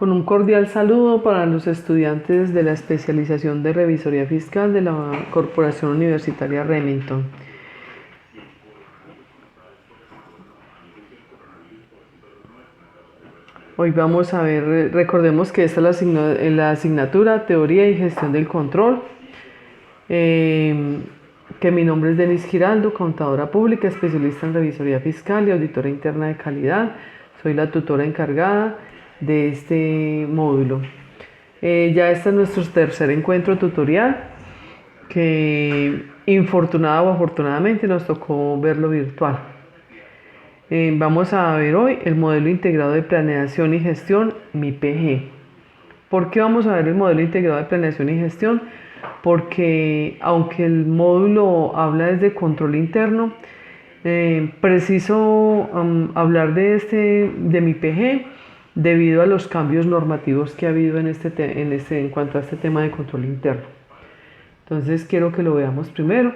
Con un cordial saludo para los estudiantes de la especialización de Revisoría Fiscal de la Corporación Universitaria Remington. Hoy vamos a ver, recordemos que esta es la asignatura Teoría y Gestión del Control, que mi nombre es Denise Giraldo, contadora pública, especialista en Revisoría Fiscal y auditora interna de calidad. Soy la tutora encargada de este módulo. Ya este es nuestro tercer encuentro tutorial, que infortunada o afortunadamente nos tocó verlo virtual. Vamos a ver hoy el modelo integrado de planeación y gestión, MIPG. ¿Por qué vamos a ver el modelo integrado de planeación y gestión? Porque aunque el módulo habla desde control interno, preciso hablar de MIPG debido a los cambios normativos que ha habido en cuanto a este tema de control interno. Entonces quiero que lo veamos primero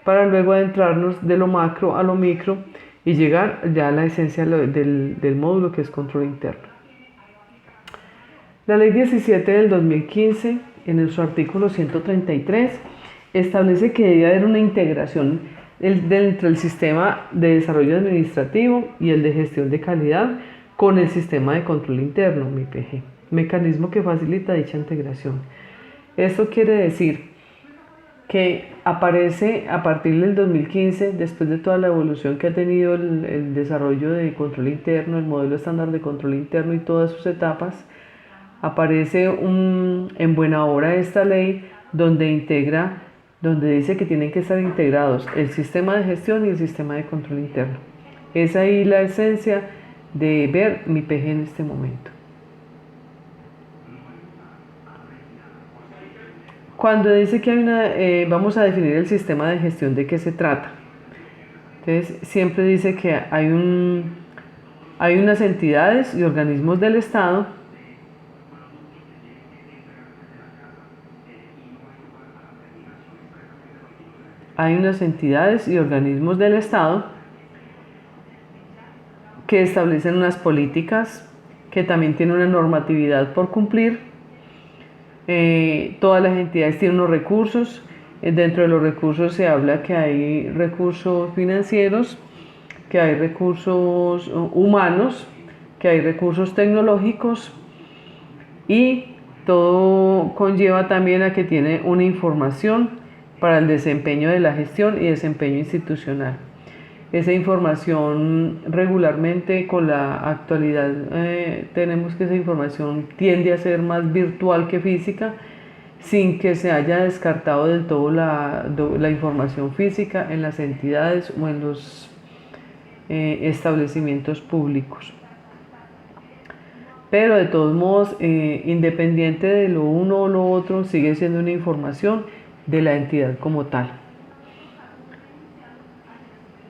para luego adentrarnos de lo macro a lo micro y llegar ya a la esencia del módulo, que es control interno. La ley 17 del 2015, en su artículo 133, establece que debe haber una integración entre el sistema de desarrollo administrativo y el de gestión de calidad con el sistema de control interno, MIPG, mecanismo que facilita dicha integración. Esto quiere decir que aparece a partir del 2015, después de toda la evolución que ha tenido el desarrollo de control interno, el modelo estándar de control interno y todas sus etapas, aparece en buena hora esta ley donde dice que tienen que estar integrados el sistema de gestión y el sistema de control interno. Es ahí la esencia de ver MIPG en este momento. Cuando dice que vamos a definir el sistema de gestión, ¿de qué se trata? Entonces, siempre dice que hay unas entidades y organismos del Estado que establecen unas políticas, que también tienen una normatividad por cumplir. Todas las entidades tienen unos recursos. Dentro de los recursos se habla que hay recursos financieros, que hay recursos humanos, que hay recursos tecnológicos, y todo conlleva también a que tiene una información para el desempeño de la gestión y desempeño institucional. Esa información regularmente, con la actualidad, tenemos que esa información tiende a ser más virtual que física, sin que se haya descartado del todo la información física en las entidades o en los establecimientos públicos. Pero de todos modos, independiente de lo uno o lo otro, sigue siendo una información de la entidad como tal.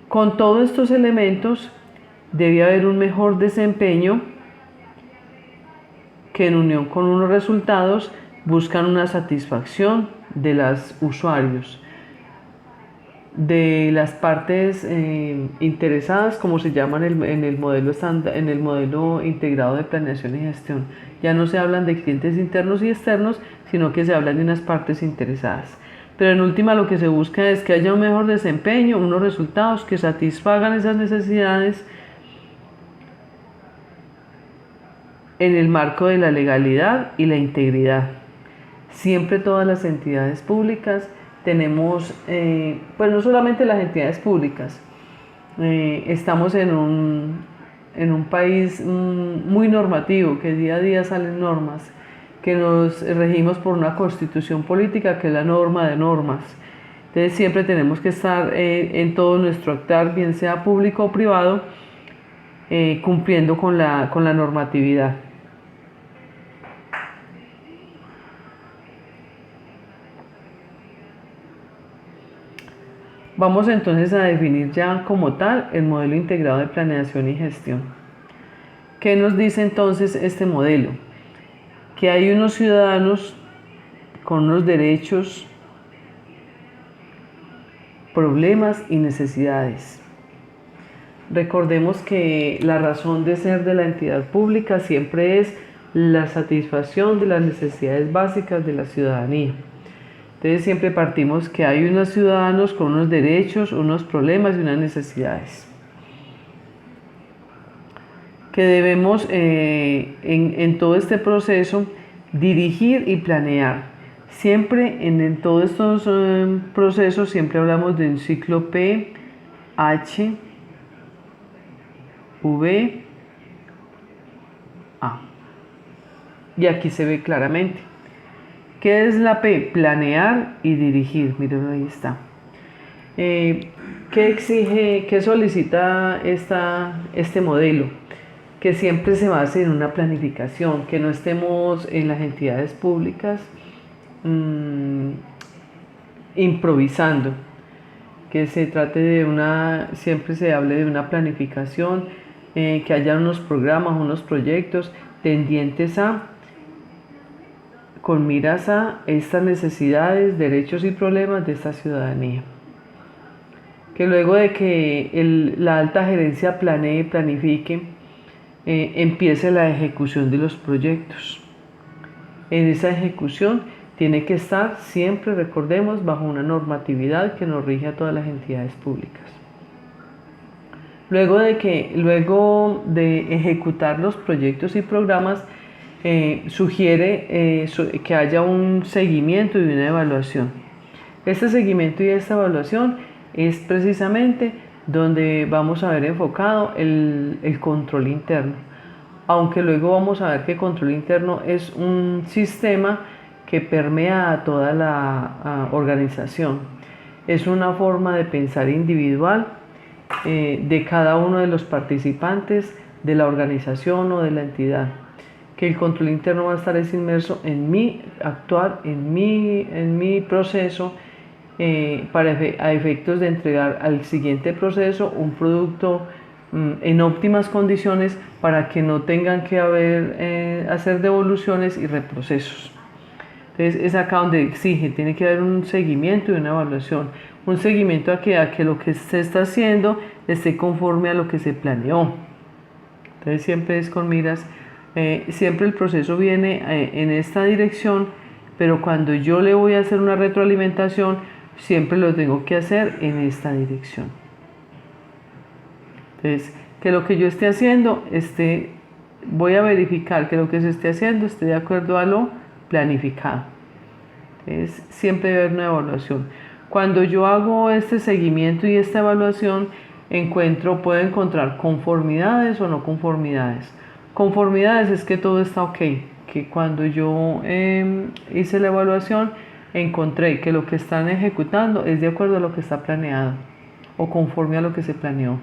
Con todos estos elementos debe haber un mejor desempeño, que en unión con unos resultados buscan una satisfacción de los usuarios, de las partes interesadas, como se llaman en el modelo integrado de planeación y gestión. Ya no se hablan de clientes internos y externos, sino que se hablan de unas partes interesadas. Pero en última, lo que se busca es que haya un mejor desempeño, unos resultados que satisfagan esas necesidades en el marco de la legalidad y la integridad. Siempre todas las entidades públicas tenemos, pues no solamente las entidades públicas, estamos en un país muy normativo, que día a día salen normas, que nos regimos por una constitución política que es la norma de normas. Entonces siempre tenemos que estar en todo nuestro actuar, bien sea público o privado, cumpliendo con la normatividad. Vamos entonces a definir ya como tal el modelo integrado de planeación y gestión. ¿Qué nos dice entonces este modelo? Que hay unos ciudadanos con unos derechos, problemas y necesidades. Recordemos que la razón de ser de la entidad pública siempre es la satisfacción de las necesidades básicas de la ciudadanía. Entonces siempre partimos que hay unos ciudadanos con unos derechos, unos problemas y unas necesidades que debemos en todo este proceso dirigir y planear. Siempre en todos estos procesos siempre hablamos de un ciclo P, H, V, A. Y aquí se ve claramente. ¿Qué es la P? Planear y dirigir. Miren, ahí está. ¿Qué exige, qué solicita este modelo? Que siempre se base en una planificación, que no estemos en las entidades públicas improvisando, que se trate de siempre se hable de una planificación, que haya unos programas, unos proyectos tendientes con miras a estas necesidades, derechos y problemas de esta ciudadanía. Que luego de que la alta gerencia planee y planifique, empiece la ejecución de los proyectos. En esa ejecución tiene que estar siempre, recordemos, bajo una normatividad que nos rige a todas las entidades públicas. Luego de ejecutar los proyectos y programas, sugiere que haya un seguimiento y una evaluación. Este seguimiento y esta evaluación es precisamente donde vamos a ver enfocado el control interno. Aunque luego vamos a ver que el control interno es un sistema que permea a toda la organización. Es una forma de pensar individual de cada uno de los participantes de la organización o de la entidad. Que el control interno va a estar inmerso en mi actuar, en mi proceso, a efectos de entregar al siguiente proceso un producto en óptimas condiciones para que no tengan que hacer devoluciones y reprocesos. Entonces es acá donde exige, tiene que haber un seguimiento y una evaluación. Un seguimiento a que lo que se está haciendo esté conforme a lo que se planeó. Entonces siempre es con miras, siempre el proceso viene en esta dirección, pero cuando yo le voy a hacer una retroalimentación, siempre lo tengo que hacer en esta dirección. Entonces, que lo que yo esté haciendo, voy a verificar que lo que se esté haciendo esté de acuerdo a lo planificado. Entonces, siempre debe haber una evaluación. Cuando yo hago este seguimiento y esta evaluación, puedo encontrar conformidades o no conformidades. Conformidades es que todo está ok, que cuando yo hice la evaluación, encontré que lo que están ejecutando es de acuerdo a lo que está planeado o conforme a lo que se planeó.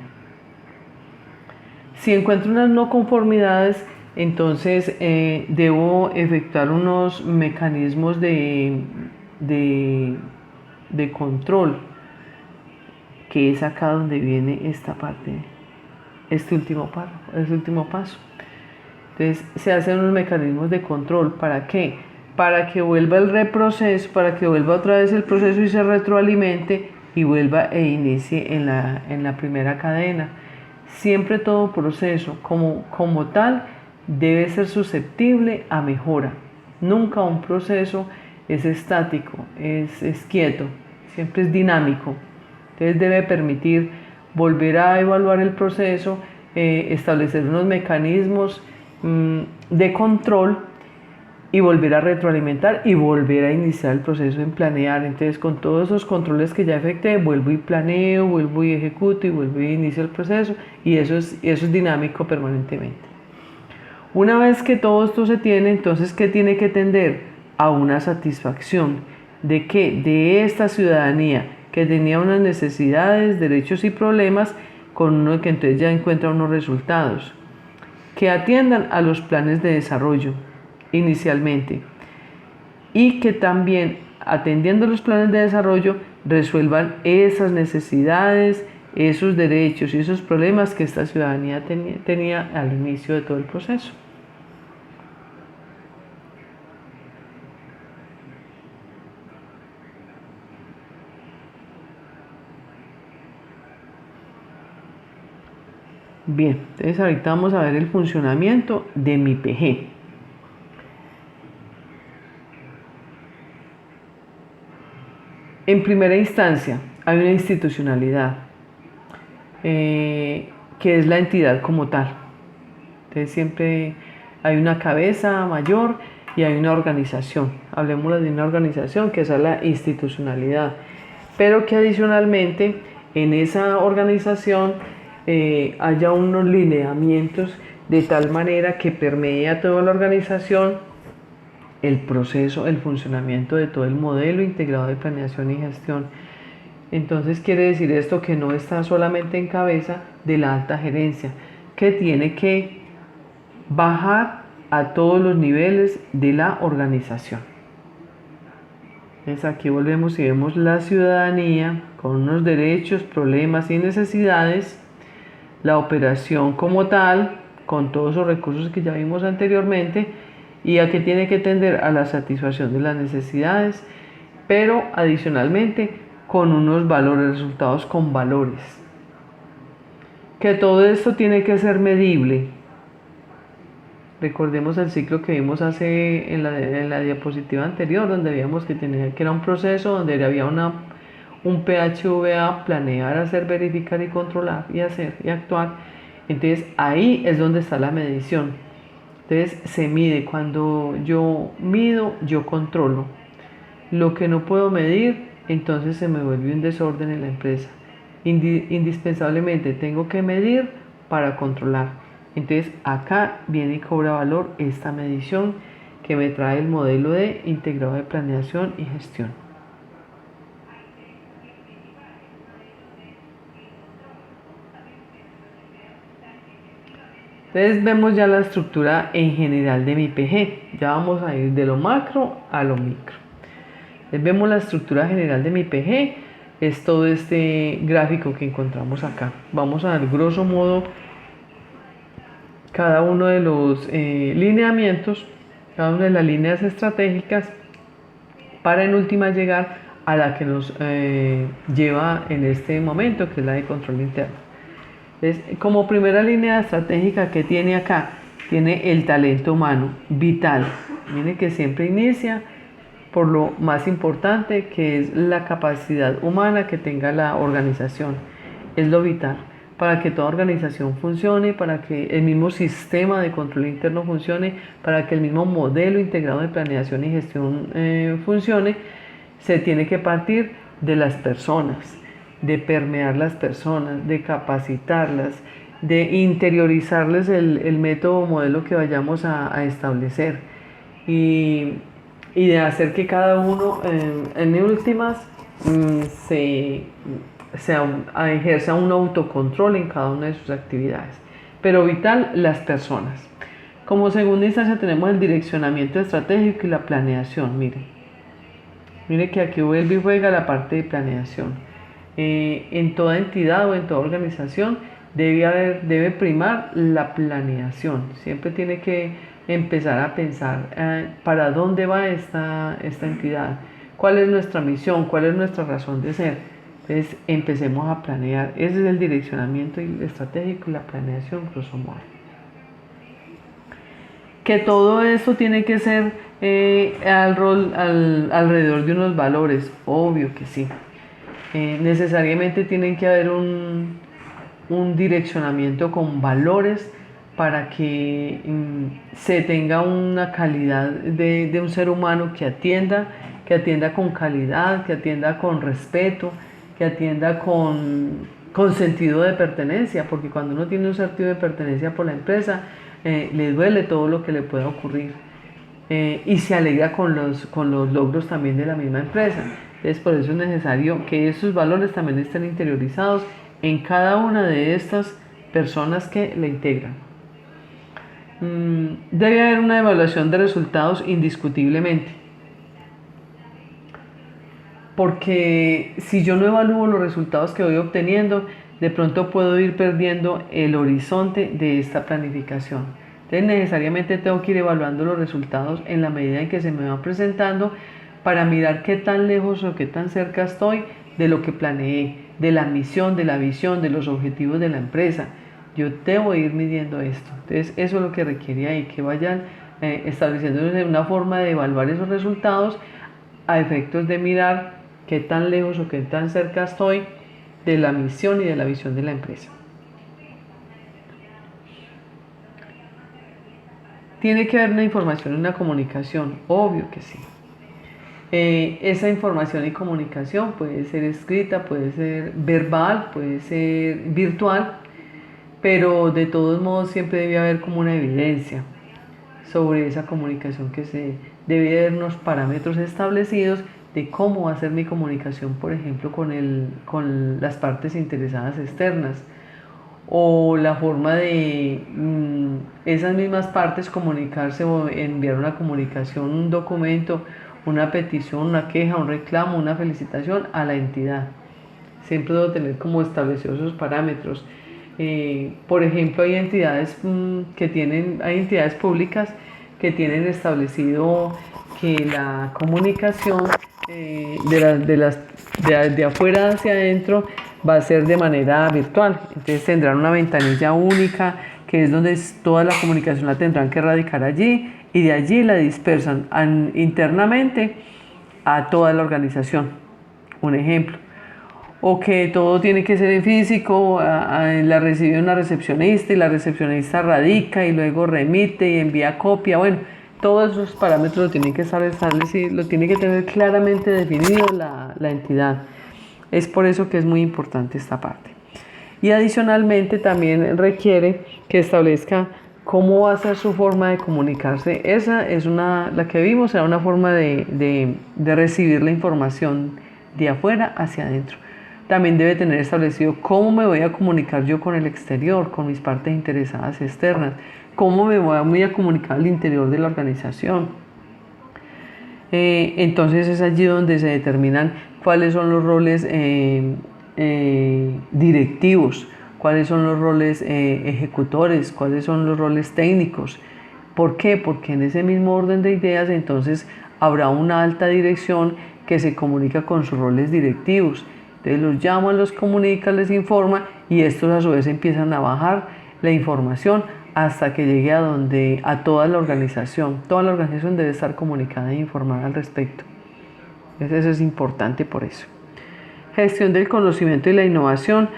Si encuentro unas no conformidades, entonces debo efectuar unos mecanismos de control, que es acá donde viene esta parte, este último paso. Entonces se hacen unos mecanismos de control. ¿Para qué? Para que vuelva el reproceso, para que vuelva otra vez el proceso y se retroalimente y vuelva e inicie en la primera cadena. Siempre todo proceso como tal debe ser susceptible a mejora. Nunca un proceso es estático, es quieto, siempre es dinámico. Entonces debe permitir volver a evaluar el proceso, establecer unos mecanismos de control y volver a retroalimentar y volver a iniciar el proceso en planear. Entonces con todos esos controles que ya efectué, vuelvo y planeo, vuelvo y ejecuto y vuelvo y inicio el proceso, y eso es dinámico permanentemente. Una vez que todo esto se tiene, entonces ¿qué tiene que tender? A una satisfacción. ¿De qué? De esta ciudadanía que tenía unas necesidades, derechos y problemas, con uno que entonces ya encuentra unos resultados. Que atiendan a los planes de desarrollo inicialmente, y que también, atendiendo los planes de desarrollo, resuelvan esas necesidades, esos derechos y esos problemas que esta ciudadanía tenía al inicio de todo el proceso. Bien, entonces ahorita vamos a ver el funcionamiento de mi PG. En primera instancia, hay una institucionalidad, que es la entidad como tal. Entonces siempre hay una cabeza mayor y hay una organización. Hablemos de una organización que es la institucionalidad, pero que adicionalmente en esa organización haya unos lineamientos de tal manera que permee a toda la organización el proceso, el funcionamiento de todo el modelo integrado de planeación y gestión. Entonces quiere decir esto que no está solamente en cabeza de la alta gerencia, que tiene que bajar a todos los niveles de la organización. Entonces aquí volvemos y vemos la ciudadanía con unos derechos, problemas y necesidades, la operación como tal, con todos los recursos que ya vimos anteriormente, y a que tiene que tender a la satisfacción de las necesidades, pero adicionalmente con unos valores, resultados con valores. Que todo esto tiene que ser medible. Recordemos el ciclo que vimos en la diapositiva anterior, donde veíamos que era un proceso donde había un PHVA, planear, hacer, verificar y controlar y hacer y actuar. Entonces ahí es donde está la medición. Entonces se mide, cuando yo mido, yo controlo. Lo que no puedo medir, entonces se me vuelve un desorden en la empresa. Indispensablemente tengo que medir para controlar. Entonces acá viene y cobra valor esta medición que me trae el modelo de integrado de planeación y gestión. Entonces vemos ya la estructura en general de mi PG. Ya vamos a ir de lo macro a lo micro. Entonces vemos la estructura general de mi PG. Es todo este gráfico que encontramos acá. Vamos a ver grosso modo cada uno de los lineamientos, cada una de las líneas estratégicas, para en última llegar a la que nos lleva en este momento, que es la de control interno. Entonces, como primera línea estratégica que tiene acá, tiene el talento humano vital. Miren que siempre inicia por lo más importante, que es la capacidad humana que tenga la organización. Es lo vital para que toda organización funcione, para que el mismo sistema de control interno funcione, para que el mismo modelo integrado de planeación y gestión funcione. Se tiene que partir de las personas, de permear las personas, de capacitarlas, de interiorizarles el método o modelo que vayamos a establecer, y de hacer que cada uno en últimas ejerza un autocontrol en cada una de sus actividades. Pero vital, las personas. Como segunda instancia tenemos el direccionamiento estratégico y la planeación. Mire que aquí vuelve y juega la parte de planeación. En toda entidad o en toda organización debe primar la planeación. Siempre tiene que empezar a pensar para dónde va esta entidad, cuál es nuestra misión, cuál es nuestra razón de ser. Entonces empecemos a planear. Ese es el direccionamiento estratégico y la planeación, grosso modo. Que todo esto tiene que ser alrededor de unos valores, obvio que sí. Necesariamente tiene que haber un direccionamiento con valores para que se tenga una calidad de un ser humano que atienda con calidad, que atienda con respeto, que atienda con sentido de pertenencia, porque cuando uno tiene un sentido de pertenencia por la empresa, le duele todo lo que le pueda ocurrir, y se alegra con los logros también de la misma empresa. Entonces por eso es necesario que esos valores también estén interiorizados en cada una de estas personas que la integran. Debe haber una evaluación de resultados indiscutiblemente, porque si yo no evalúo los resultados que voy obteniendo, de pronto puedo ir perdiendo el horizonte de esta planificación. Entonces necesariamente tengo que ir evaluando los resultados en la medida en que se me van presentando, para mirar qué tan lejos o qué tan cerca estoy de lo que planeé, de la misión, de la visión, de los objetivos de la empresa. Yo debo ir midiendo esto. Entonces eso es lo que requiere ahí, que vayan estableciendo una forma de evaluar esos resultados a efectos de mirar qué tan lejos o qué tan cerca estoy de la misión y de la visión de la empresa. ¿Tiene que haber una información y una comunicación? Obvio que sí. Esa información y comunicación puede ser escrita, puede ser verbal, puede ser virtual, pero de todos modos siempre debe haber como una evidencia sobre esa comunicación, que se debe haber unos parámetros establecidos de cómo va a ser mi comunicación, por ejemplo, con las partes interesadas externas, o la forma de esas mismas partes comunicarse o enviar una comunicación, un documento, una petición, una queja, un reclamo, una felicitación a la entidad. Siempre debo tener como establecidos esos parámetros. Por ejemplo, hay entidades hay entidades públicas que tienen establecido que la comunicación de afuera hacia adentro va a ser de manera virtual. Entonces tendrán una ventanilla única, que es donde toda la comunicación la tendrán que radicar allí, y de allí la dispersan internamente a toda la organización. Un ejemplo. O que todo tiene que ser en físico, la recibe una recepcionista y la recepcionista radica y luego remite y envía copia. Bueno, todos esos parámetros lo tienen que establecer, lo tiene que tener claramente definido la entidad. Es por eso que es muy importante esta parte. Y adicionalmente también requiere que establezca cómo va a ser su forma de comunicarse. Esa es la que vimos, era una forma de recibir la información de afuera hacia adentro. También debe tener establecido cómo me voy a comunicar yo con el exterior, con mis partes interesadas externas, cómo me voy a comunicar al interior de la organización. Entonces es allí donde se determinan cuáles son los roles directivos, cuáles son los roles ejecutores, cuáles son los roles técnicos. ¿Por qué? Porque en ese mismo orden de ideas entonces habrá una alta dirección que se comunica con sus roles directivos. Entonces los llama, los comunica, les informa, y estos a su vez empiezan a bajar la información hasta que llegue a toda la organización. Toda la organización debe estar comunicada e informada al respecto. Entonces eso es importante por eso. Gestión del conocimiento y la innovación.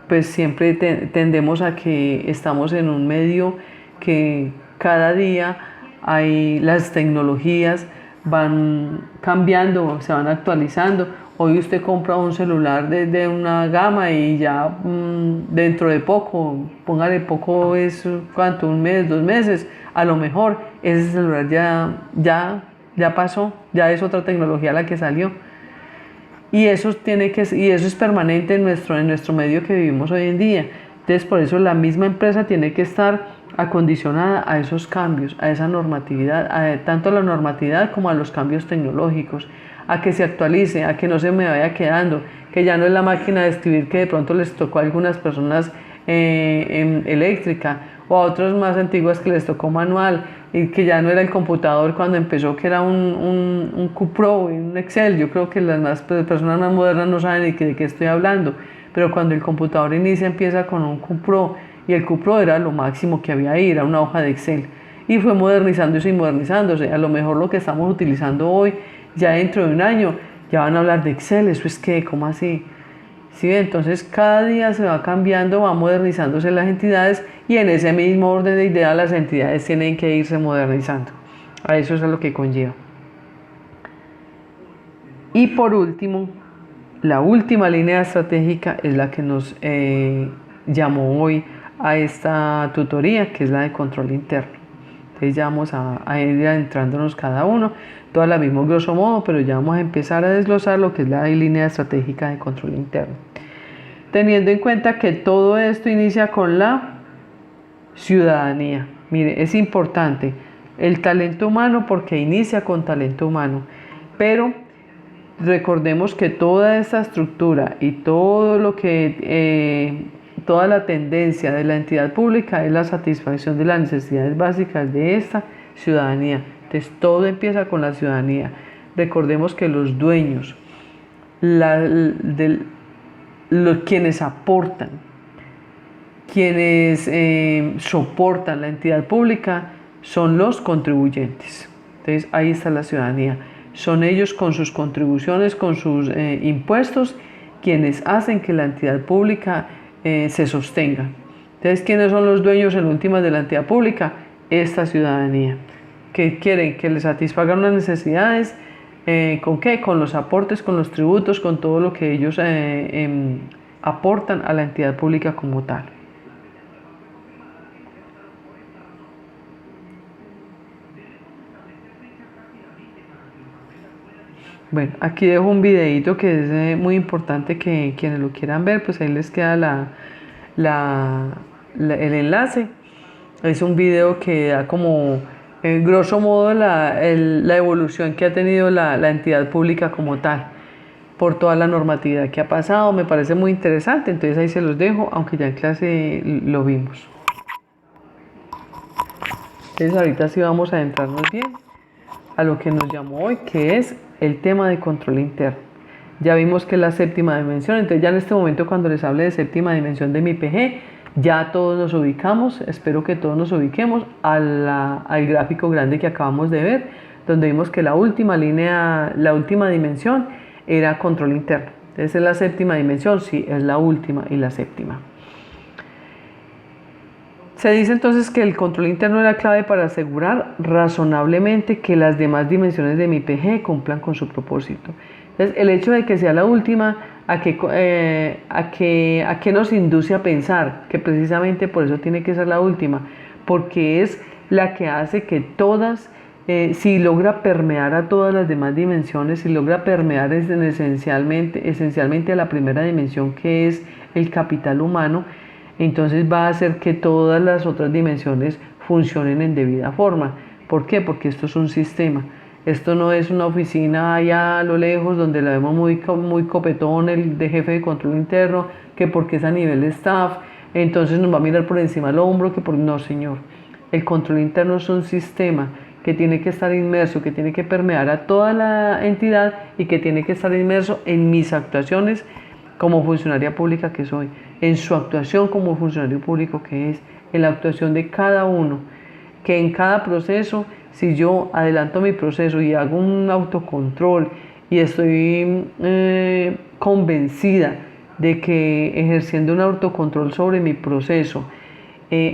Pues siempre tendemos a que estamos en un medio que cada día las tecnologías van cambiando, se van actualizando. Hoy usted compra un celular de una gama y ya dentro de poco, póngale poco, es ¿cuánto? Un mes, 2 meses, a lo mejor ese celular ya pasó, ya es otra tecnología la que salió. Y eso es permanente en nuestro medio que vivimos hoy en día. Entonces por eso la misma empresa tiene que estar acondicionada a esos cambios, a esa normatividad, tanto a la normatividad como a los cambios tecnológicos, a que se actualice, a que no se me vaya quedando, que ya no es la máquina de escribir que de pronto les tocó a algunas personas eléctrica, o a otros más antiguas que les tocó manual, y que ya no era el computador cuando empezó, que era un QPro y un Excel. Yo creo que las personas más modernas no saben de qué estoy hablando, pero cuando el computador empieza con un QPro, y el QPro era lo máximo que había ahí, era una hoja de Excel, y fue modernizándose y modernizándose. A lo mejor lo que estamos utilizando hoy, ya dentro de un año, ya van a hablar de Excel. ¿Eso es qué? ¿Cómo así? ¿Sí? Entonces cada día se va cambiando, va modernizándose las entidades, y en ese mismo orden de ideas las entidades tienen que irse modernizando. A eso es a lo que conlleva. Y por último, la última línea estratégica es la que nos llamó hoy a esta tutoría, que es la de control interno. Entonces ya vamos a ir adentrándonos cada uno, todas la misma grosso modo, pero ya vamos a empezar a desglosar lo que es la línea estratégica de control interno. Teniendo en cuenta que todo esto inicia con la ciudadanía. Mire, es importante el talento humano porque inicia con talento humano, pero recordemos que toda esta estructura y todo lo que toda la tendencia de la entidad pública es la satisfacción de las necesidades básicas de esta ciudadanía. Entonces todo empieza con la ciudadanía. Recordemos que los dueños, quienes aportan, quienes soportan la entidad pública son los contribuyentes. Entonces ahí está la ciudadanía. son ellos con sus contribuciones, con sus impuestos, quienes hacen que la entidad pública se sostenga. Entonces, ¿quiénes son los dueños en últimas de la entidad pública? Esta ciudadanía, que quieren que les satisfagan unas necesidades, ¿con qué? Con los aportes, con los tributos, con todo lo que ellos aportan a la entidad pública como tal. Bueno, aquí dejo un videito que es muy importante que quienes lo quieran ver, pues ahí les queda el enlace. Es un video que da como, en grosso modo, la evolución que ha tenido la entidad pública como tal, por toda la normatividad que ha pasado. Me parece muy interesante, entonces ahí se los dejo, aunque ya en clase lo vimos. Entonces ahorita sí vamos a adentrarnos bien a lo que nos llamó hoy, que es el tema de control interno. Ya vimos que es la séptima dimensión, entonces ya en este momento cuando les hable de séptima dimensión de mi PG, ya todos nos ubicamos, espero que todos nos ubiquemos al gráfico grande que acabamos de ver, donde vimos que la última dimensión era control interno. Entonces es la séptima dimensión, sí, es la última y la séptima. Se dice entonces que el control interno es la clave para asegurar razonablemente que las demás dimensiones de mi PG cumplan con su propósito. Entonces, el hecho de que sea la última, ¿a qué nos induce a pensar? Que precisamente por eso tiene que ser la última, porque es la que hace que todas, si logra permear a todas las demás dimensiones, si logra permear esencialmente a la primera dimensión, que es el capital humano, entonces va a hacer que todas las otras dimensiones funcionen en debida forma. ¿Por qué? Porque esto es un sistema. Esto no es una oficina allá a lo lejos donde la vemos muy copetón, el de jefe de control interno, que porque es a nivel de staff, entonces nos va a mirar por encima del hombro, no, señor. El control interno es un sistema que tiene que estar inmerso, que tiene que permear a toda la entidad y que tiene que estar inmerso en mis actuaciones como funcionaria pública que soy, en su actuación como funcionario público que es, en la actuación de cada uno, que en cada proceso, si yo adelanto mi proceso y hago un autocontrol y estoy convencida de que ejerciendo un autocontrol sobre mi proceso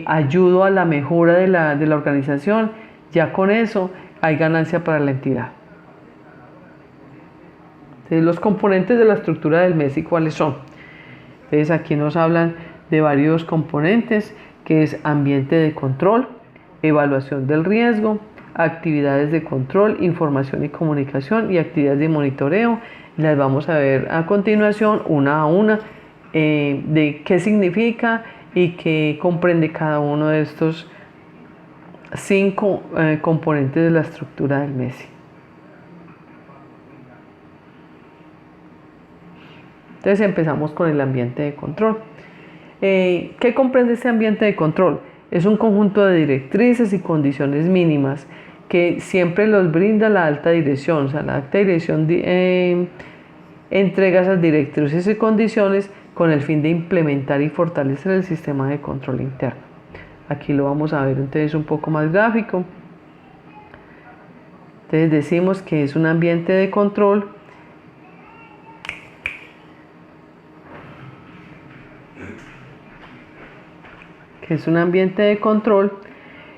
ayudo a la mejora de la organización, ya con eso hay ganancia para la entidad. Entonces, los componentes de la estructura del MESI, ¿cuáles son? Entonces aquí nos hablan de varios componentes, que es ambiente de control, evaluación del riesgo, actividades de control, información y comunicación y actividades de monitoreo. Las vamos a ver a continuación una a una, de qué significa y qué comprende cada uno de estos 5 componentes de la estructura del MESI. Entonces empezamos con el ambiente de control. ¿Qué comprende este ambiente de control? Es un conjunto de directrices y condiciones mínimas que siempre los brinda la alta dirección. O sea, la alta dirección entrega esas directrices y condiciones con el fin de implementar y fortalecer el sistema de control interno. Aquí lo vamos a ver entonces un poco más gráfico. Entonces decimos que es un ambiente de control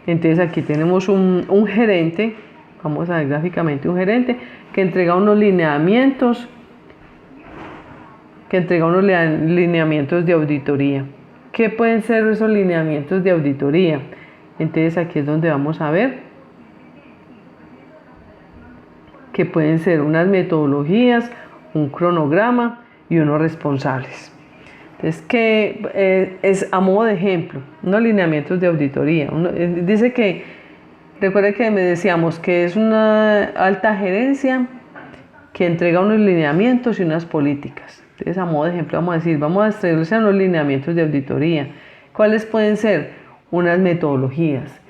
entonces aquí tenemos un gerente, vamos a ver gráficamente un gerente que entrega unos lineamientos de auditoría. ¿Qué pueden ser esos lineamientos de auditoría? Entonces aquí es donde vamos a ver que pueden ser unas metodologías, un cronograma y unos responsables. Entonces, que es a modo de ejemplo, unos lineamientos de auditoría. Dice que, recuerden que me decíamos que es una alta gerencia que entrega unos lineamientos y unas políticas. Entonces, a modo de ejemplo, vamos a establecer unos lineamientos de auditoría. ¿Cuáles pueden ser? Unas metodologías.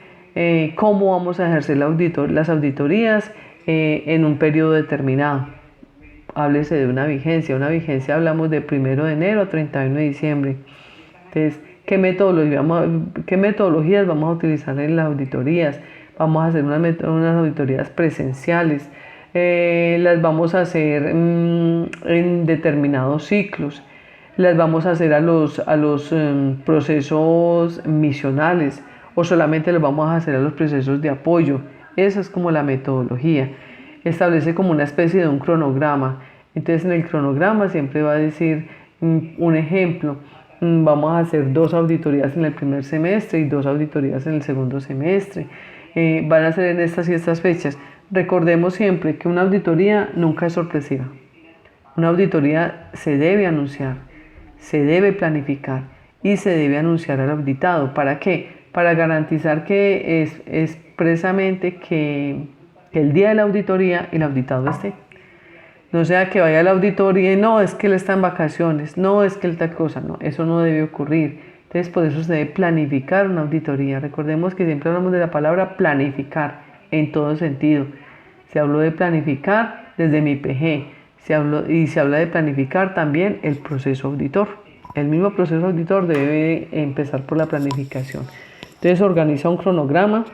¿Cómo vamos a ejercer las auditorías en un periodo determinado? Háblese de una vigencia hablamos de 1 de enero a 31 de diciembre. Entonces, ¿qué metodologías vamos a utilizar en las auditorías? Vamos a hacer unas auditorías presenciales, las vamos a hacer en determinados ciclos, las vamos a hacer a los procesos misionales o solamente las vamos a hacer a los procesos de apoyo. Esa es como la metodología. Establece como una especie de un cronograma. Entonces en el cronograma siempre va a decir un ejemplo. Vamos a hacer 2 auditorías en el primer semestre y 2 auditorías en el segundo semestre. Van a ser en estas y estas fechas. Recordemos siempre que una auditoría nunca es sorpresiva. Una auditoría se debe anunciar, se debe planificar y se debe anunciar al auditado. ¿Para qué? Para garantizar que es expresamente que el día de la auditoría el auditado esté. No sea que vaya a la auditoría y no, es que él está en vacaciones, no, es que él tal cosa, no, eso no debe ocurrir. Entonces por eso se debe planificar una auditoría. Recordemos que siempre hablamos de la palabra planificar en todo sentido. Se habló de planificar desde mi IPG, se habla de planificar también el proceso auditor. El mismo proceso auditor debe empezar por la planificación. Entonces organiza un cronograma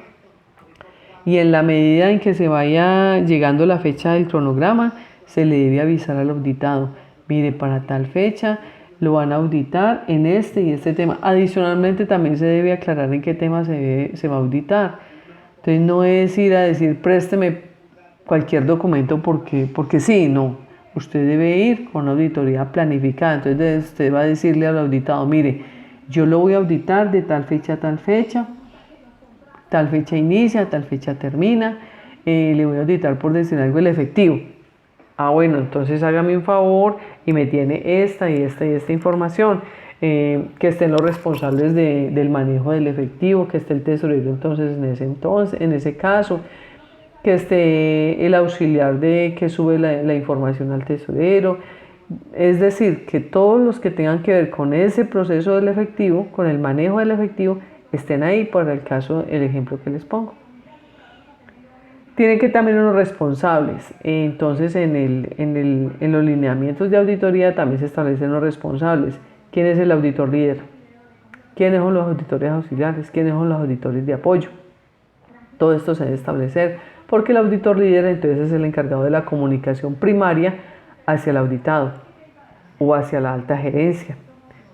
y en la medida en que se vaya llegando la fecha del cronograma, se le debe avisar al auditado, mire, para tal fecha lo van a auditar en este y este tema. Adicionalmente también se debe aclarar en qué tema se va a auditar. Entonces no es ir a decir, présteme cualquier documento porque sí, no. Usted debe ir con una auditoría planificada. Entonces usted va a decirle al auditado, mire, yo lo voy a auditar de tal fecha a tal fecha inicia, tal fecha termina, le voy a auditar por decir algo el efectivo. Ah, bueno, entonces hágame un favor y me tiene esta y esta y esta información. Que estén los responsables del manejo del efectivo, que esté el tesorero entonces, en ese caso, que esté el auxiliar de que sube la información al tesorero. Es decir, que todos los que tengan que ver con ese proceso del efectivo, con el manejo del efectivo, estén ahí por el caso, el ejemplo que les pongo. Tienen que también unos responsables. Entonces en los lineamientos de auditoría también se establecen los responsables. ¿Quién es el auditor líder? ¿Quiénes son los auditores auxiliares? ¿Quiénes son los auditores de apoyo? Todo esto se debe establecer porque el auditor líder entonces es el encargado de la comunicación primaria hacia el auditado o hacia la alta gerencia.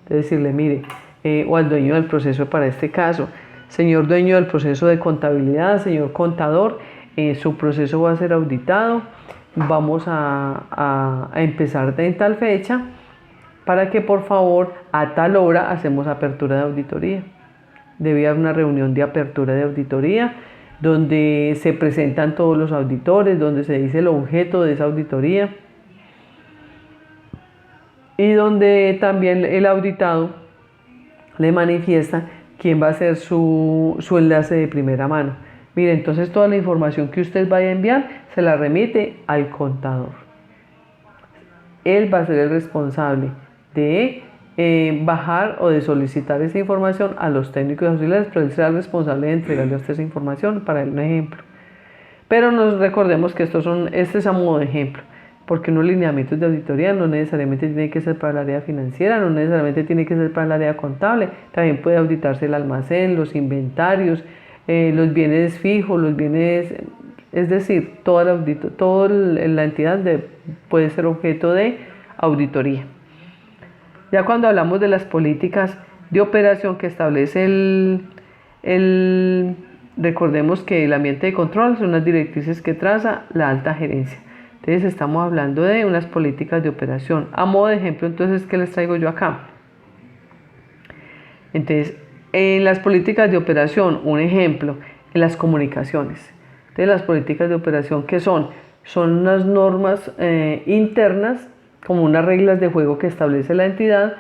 Entonces decirle, mire, o al dueño del proceso para este caso, señor dueño del proceso de contabilidad, señor contador, su proceso va a ser auditado, vamos a empezar en tal fecha para que por favor a tal hora hacemos apertura de auditoría. Debe haber una reunión de apertura de auditoría donde se presentan todos los auditores, donde se dice el objeto de esa auditoría y donde también el auditado le manifiesta quién va a ser su enlace de primera mano. Mire, entonces toda la información que usted vaya a enviar se la remite al contador. Él va a ser el responsable de bajar o de solicitar esa información a los técnicos auxiliares, pero él será el responsable de entregarle a usted esa información, para él un ejemplo. Pero nos recordemos que este es a modo de ejemplo, porque unos lineamientos de auditoría no necesariamente tiene que ser para el área financiera, no necesariamente tiene que ser para el área contable, también puede auditarse el almacén, los inventarios, los bienes fijos, los bienes, es decir, toda la entidad puede ser objeto de auditoría. Ya cuando hablamos de las políticas de operación que establece recordemos que el ambiente de control son unas directrices que traza la alta gerencia. Entonces estamos hablando de unas políticas de operación. A modo de ejemplo, entonces, ¿qué les traigo yo acá? Entonces, en las políticas de operación, un ejemplo, en las comunicaciones. Entonces, las políticas de operación, ¿qué son? Son unas normas internas, como unas reglas de juego que establece la entidad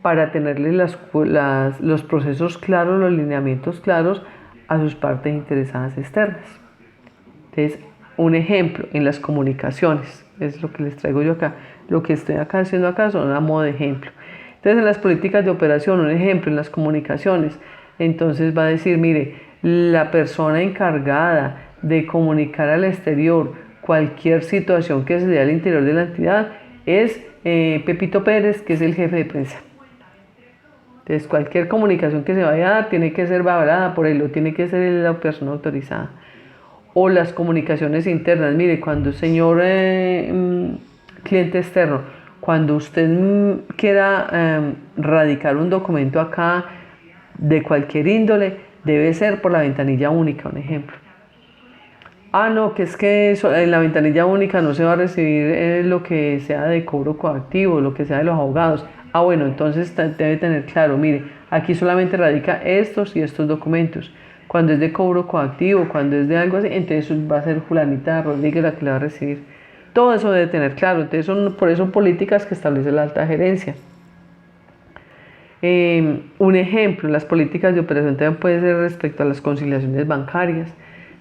para tenerle los procesos claros, los lineamientos claros a sus partes interesadas externas. Entonces, un ejemplo en las comunicaciones, es lo que les traigo yo acá. Lo que estoy acá haciendo acá son a modo de ejemplo. Entonces, en las políticas de operación, un ejemplo en las comunicaciones, entonces va a decir, mire, la persona encargada de comunicar al exterior cualquier situación que se dé al interior de la entidad es Pepito Pérez, que es el jefe de prensa. Entonces, cualquier comunicación que se vaya a dar tiene que ser valorada por él, o tiene que ser la persona autorizada. O las comunicaciones internas. Mire, cuando señor cliente externo, cuando usted quiera radicar un documento acá de cualquier índole, debe ser por la ventanilla única, un ejemplo. Ah, no, que es que en la ventanilla única no se va a recibir lo que sea de cobro coactivo, lo que sea de los abogados. Ah, bueno, entonces debe tener claro, mire, aquí solamente radica estos y estos documentos. Cuando es de cobro coactivo, cuando es de algo así, entonces va a ser Julanita Rodríguez la que la va a recibir. Todo eso debe tener claro. Entonces por eso son políticas que establece la alta gerencia. Un ejemplo, las políticas de operación también pueden ser respecto a las conciliaciones bancarias.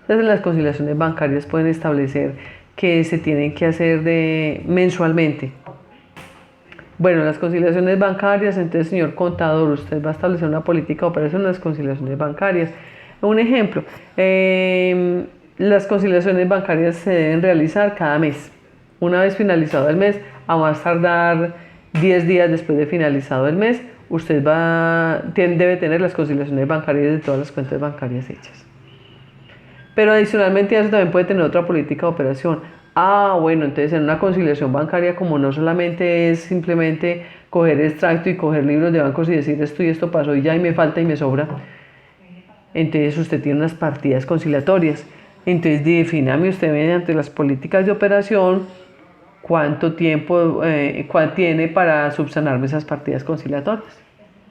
Entonces, las conciliaciones bancarias pueden establecer que se tienen que hacer mensualmente. Bueno, las conciliaciones bancarias, entonces, señor contador, usted va a establecer una política de operación en las conciliaciones bancarias. Un ejemplo, las conciliaciones bancarias se deben realizar cada mes. Una vez finalizado el mes, a más tardar 10 días después de finalizado el mes, usted debe tener las conciliaciones bancarias de todas las cuentas bancarias hechas. Pero adicionalmente a eso también puede tener otra política de operación. Ah, bueno, entonces en una conciliación bancaria, como no solamente es simplemente coger extracto y coger libros de bancos y decir esto y esto pasó y ya y me falta y me sobra, entonces usted tiene unas partidas conciliatorias. Entonces defíname usted mediante las políticas de operación cuánto tiempo tiene para subsanarme esas partidas conciliatorias.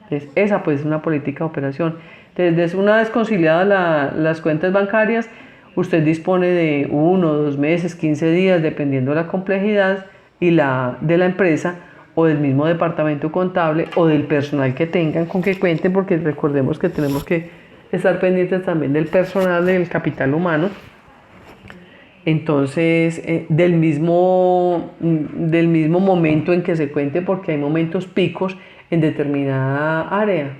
Entonces esa pues es una política de operación. Entonces una vez conciliadas las cuentas bancarias, usted dispone de 1, 2 meses, 15 días, dependiendo de la complejidad de la empresa o del mismo departamento contable o del personal que tengan con que cuenten, porque recordemos que tenemos que estar pendientes también del personal, del capital humano. Entonces, del mismo momento en que se cuente, porque hay momentos picos en determinada área.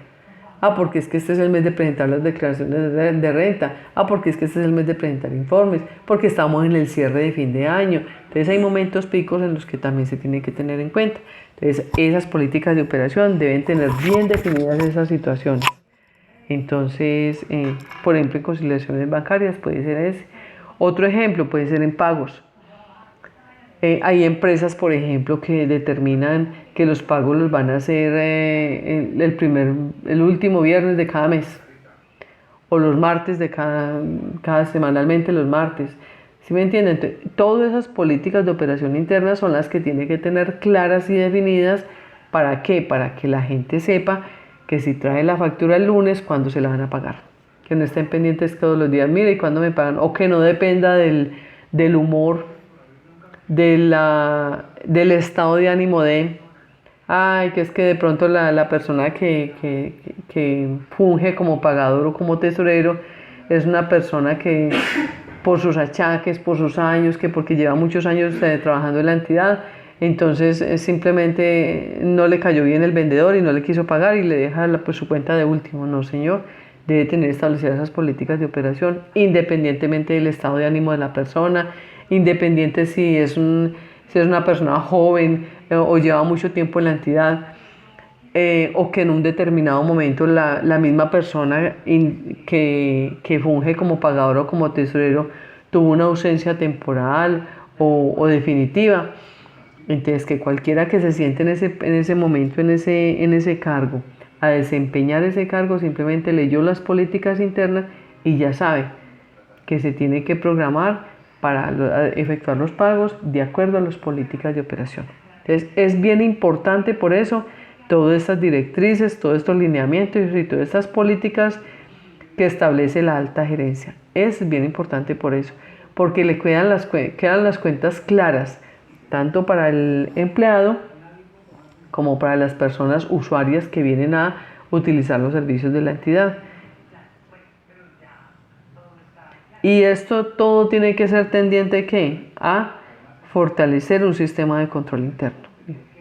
Ah, porque es que este es el mes de presentar las declaraciones de renta. Ah, porque es que este es el mes de presentar informes. Porque estamos en el cierre de fin de año. Entonces hay momentos picos en los que también se tiene que tener en cuenta. Entonces esas políticas de operación deben tener bien definidas esas situaciones. Entonces, por ejemplo, en conciliaciones bancarias puede ser ese. Otro ejemplo puede ser en pagos. Hay empresas, por ejemplo, que determinan que los pagos los van a hacer el último viernes de cada mes o los martes de cada semanalmente los martes. ¿Sí me entienden? Entonces, todas esas políticas de operación interna son las que tiene que tener claras y definidas. ¿Para qué? Para que la gente sepa que si trae la factura el lunes, ¿cuándo se la van a pagar? Que no estén pendientes todos los días, mire, ¿y cuándo me pagan? O que no dependa del humor, del estado de ánimo ay, que es que de pronto la persona que funge como pagador o como tesorero es una persona que por sus achaques, por sus años, que porque lleva muchos años trabajando en la entidad, entonces simplemente no le cayó bien el vendedor y no le quiso pagar y le deja pues, su cuenta de último. No, señor, debe tener establecidas esas políticas de operación independientemente del estado de ánimo de la persona, independiente si es una persona joven o lleva mucho tiempo en la entidad, o que en un determinado momento la misma persona que funge como pagador o como tesorero tuvo una ausencia temporal o definitiva. Entonces, que cualquiera que se siente en ese momento, en ese cargo, a desempeñar ese cargo, simplemente leyó las políticas internas y ya sabe que se tiene que programar para efectuar los pagos de acuerdo a las políticas de operación. Entonces, es bien importante por eso todas estas directrices, todos estos lineamientos y todas estas políticas que establece la alta gerencia. Es bien importante por eso, porque le quedan las cuentas claras, tanto para el empleado como para las personas usuarias que vienen a utilizar los servicios de la entidad. Y esto todo tiene que ser tendiente ¿qué? A fortalecer un sistema de control interno.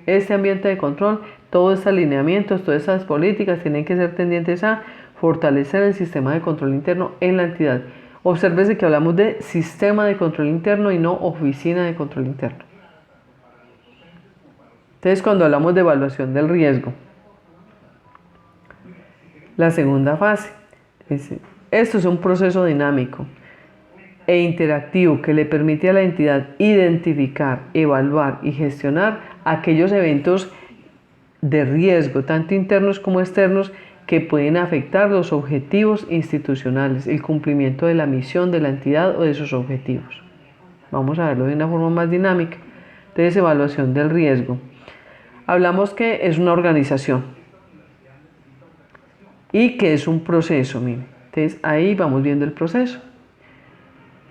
Este ambiente de control, todos estos alineamientos, todas esas políticas tienen que ser tendientes a fortalecer el sistema de control interno en la entidad. Obsérvese que hablamos de sistema de control interno y no oficina de control interno. Entonces, cuando hablamos de evaluación del riesgo, la segunda fase, esto es un proceso dinámico. e interactivo que le permite a la entidad identificar, evaluar y gestionar aquellos eventos de riesgo, tanto internos como externos, que pueden afectar los objetivos institucionales, el cumplimiento de la misión de la entidad o de sus objetivos. Vamos a verlo de una forma más dinámica. Entonces, evaluación del riesgo. Hablamos que es una organización y que es un proceso, miren. Entonces, ahí vamos viendo el proceso.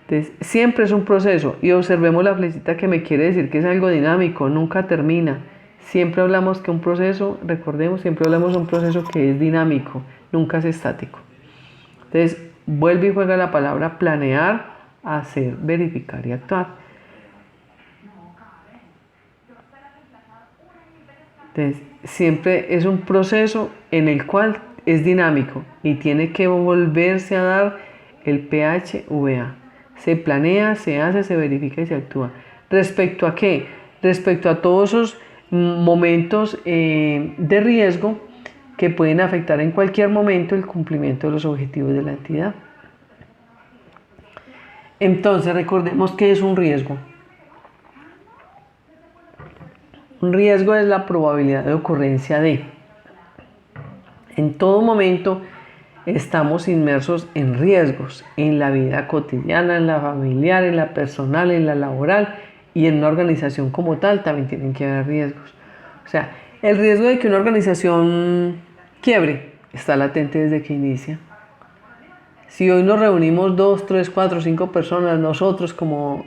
Entonces, siempre es un proceso y observemos la flechita que me quiere decir que es algo dinámico, nunca termina. Siempre hablamos que un proceso, recordemos, siempre hablamos de un proceso que es dinámico, nunca es estático. Entonces, vuelve y juega la palabra planear, hacer, verificar y actuar. Entonces, siempre es un proceso en el cual es dinámico y tiene que volverse a dar el PHVA. Se planea, se hace, se verifica y se actúa. ¿Respecto a qué? Respecto a todos esos momentos de riesgo que pueden afectar en cualquier momento el cumplimiento de los objetivos de la entidad. Entonces, recordemos que es un riesgo. Un riesgo es la probabilidad de ocurrencia de. En todo momento estamos inmersos en riesgos, en la vida cotidiana, en la familiar, en la personal, en la laboral y en una organización como tal también tienen que haber riesgos. O sea, el riesgo de que una organización quiebre está latente desde que inicia. Si hoy nos reunimos 2, 3, 4, 5 personas, nosotros como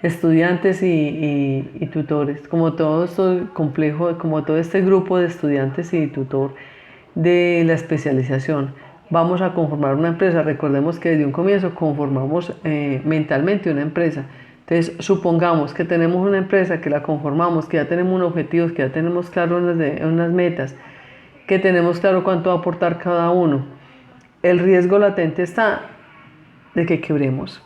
estudiantes y tutores, como todo esto complejo, como todo este grupo de estudiantes y tutor de la especialización, vamos a conformar una empresa. Recordemos que desde un comienzo conformamos mentalmente una empresa. Entonces, supongamos que tenemos una empresa, que la conformamos, que ya tenemos unos objetivos, que ya tenemos claro unas metas, que tenemos claro cuánto va a aportar cada uno. El riesgo latente está de que quebremos.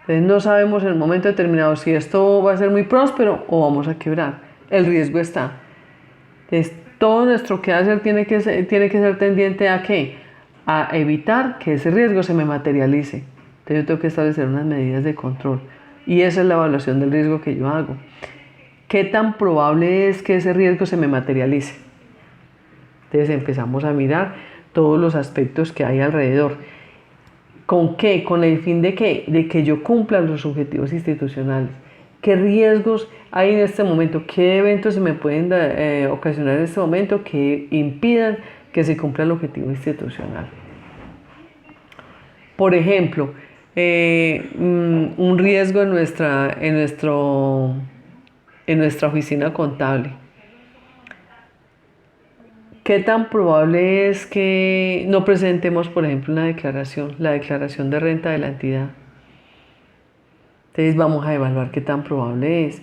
Entonces, no sabemos en el momento determinado si esto va a ser muy próspero o vamos a quebrar. El riesgo está. Entonces, todo nuestro quehacer tiene que ser tendiente a ¿qué? A evitar que ese riesgo se me materialice. Entonces, yo tengo que establecer unas medidas de control. Y esa es la evaluación del riesgo que yo hago. ¿Qué tan probable es que ese riesgo se me materialice? Entonces, empezamos a mirar todos los aspectos que hay alrededor. ¿Con qué? ¿Con el fin de qué? De que yo cumpla los objetivos institucionales. ¿Qué riesgos hay en este momento? ¿Qué eventos se me pueden ocasionar en este momento que impidan que se cumpla el objetivo institucional? Por ejemplo, un riesgo en nuestra oficina contable. ¿Qué tan probable es que no presentemos, por ejemplo, la declaración de renta de la entidad? Entonces vamos a evaluar qué tan probable es.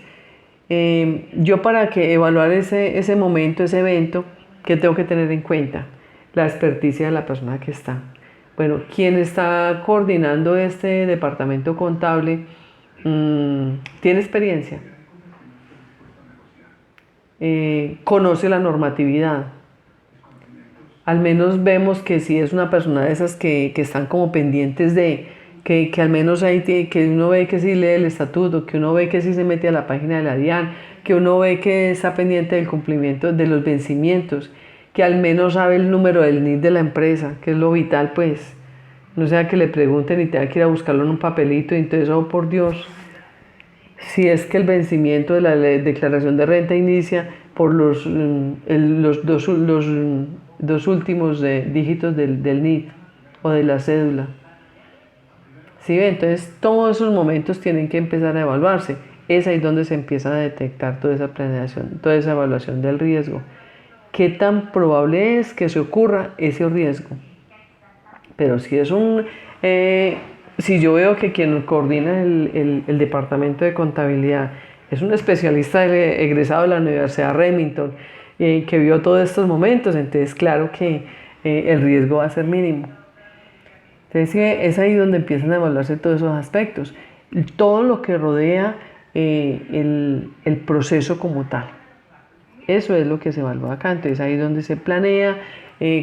Yo para que evaluar ese momento, ese evento, ¿qué tengo que tener en cuenta? La experticia de la persona que está. Bueno, quien está coordinando este departamento contable tiene experiencia, conoce la normatividad. Al menos vemos que si es una persona de esas que están como pendientes de, que al menos ahí que uno ve que sí lee el estatuto, que uno ve que sí se mete a la página de la DIAN, que uno ve que está pendiente del cumplimiento de los vencimientos, que al menos sabe el número del NIT de la empresa, que es lo vital, pues. No sea que le pregunten y tenga que ir a buscarlo en un papelito y entonces, oh por Dios, si es que el vencimiento de la declaración de renta inicia por los dos últimos dígitos del NIT o de la cédula. ¿Sí ve? Entonces todos esos momentos tienen que empezar a evaluarse. Es ahí donde se empieza a detectar toda esa planeación, toda esa evaluación del riesgo. ¿Qué tan probable es que se ocurra ese riesgo? Pero si es si yo veo que quien coordina el departamento de contabilidad es un especialista egresado de la Universidad Remington, que vio todos estos momentos, entonces claro que el riesgo va a ser mínimo. Entonces es ahí donde empiezan a evaluarse todos esos aspectos, todo lo que rodea el proceso como tal. Eso es lo que se evalúa acá. Entonces ahí es donde se planea.